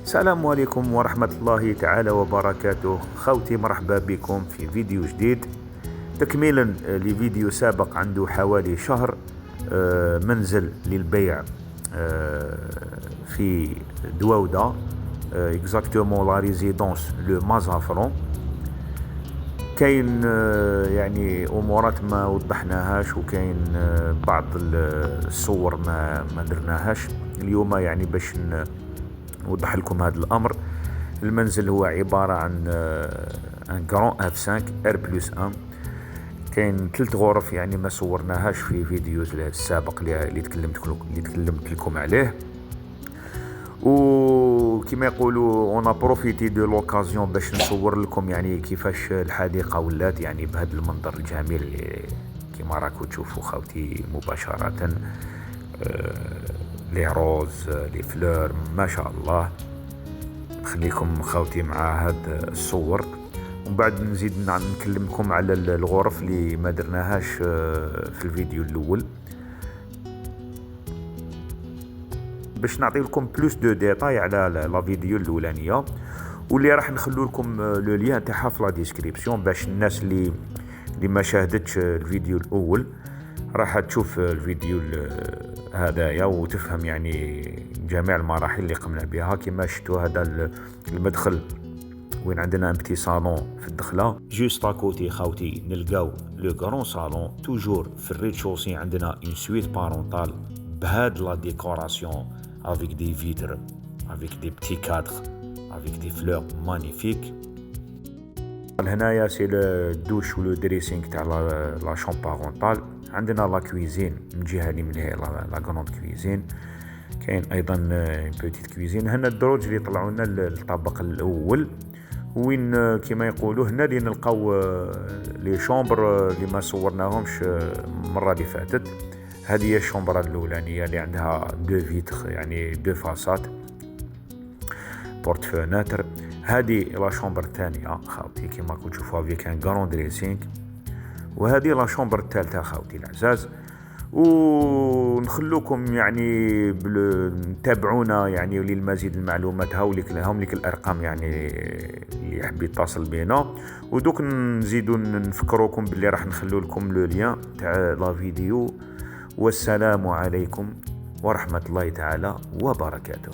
السلام عليكم ورحمة الله تعالى وبركاته. خوتي مرحبا بكم في فيديو جديد تكميلا لفيديو سابق عنده حوالي شهر. منزل للبيع في دواودة، اكزاكتومون لا ريزيدونس لو مازافرون. كاين يعني امورات ما وضحناهاش، وكاين بعض الصور ما درناهاش اليوم، يعني باش نوضح لكم هذا الامر. المنزل هو عبارة عن ان غران اف 5 ار بلس 1. كاين 3 غرف يعني ما صورناهاش في فيديوز السابق اللي تكلمت لكم عليه. وكما يقولوا اون بروفيتي دو لوكازيون باش نصور لكم يعني كيفاش الحديقه ولات، يعني بهذا المنظر الجميل اللي كما راكم تشوفوا خوتي مباشره. لي روز لي فلور ما شاء الله. نخليكم خوتي مع هاد الصور، ومن بعد نزيد نكلمكم على الغرف اللي ما درناهاش في الفيديو الاول، باش نعطي لكم بلوس دو ديتاي على لا فيديو الاولانيه، واللي راح نخلو لكم لو لين تاعها في لا ديسكريبسيون، باش الناس اللي ما شاهدتش الفيديو الاول راح تشوف الفيديو هذايا وتفهم يعني جميع المراحل اللي قمنا بها. كما شفتوا هذا المدخل وين عندنا ان بتي صالون في الدخله. جوست اكوتي خوتي نلقاو لو غران صالون، توجور في الريتشوسي عندنا اون سويت بارونتال بهاد لا ديكوراسيون avec des vitres, avec des petits cadres, avec des fleurs magnifiques. هنايا سي الدوش ولو دريسينغ تاع لا شامبر بارونتال. عندنا لا كويزين من جهه اللي من هي لا غروند كويزين. كاين ايضا بوتيت كويزين. هنا الدروج اللي طلعوا لنا للطابق الاول، وين كما يقولوا هنا اللي نلقاو لي شومبر اللي ما صورناهمش المره اللي فاتت. هذه هي الشومبره الاولانيه اللي عندها دو فيتر، يعني دو فاسات بورت فوناتر. هذه لا شومبر الثانيه خاوتي كما راكم تشوفوها في كان غران دريسينغ. وهذه لا شومبر الثالثه خاوتي العزاز. ونخلوكم يعني تابعونا يعني للمزيد المعلومات. هاوليك الارقام يعني اللي يحب يتصل بينا. ودوك نزيدوا نفكروكم باللي راح نخلو لكم لو لين تاع لا فيديو. والسلام عليكم ورحمة الله تعالى وبركاته.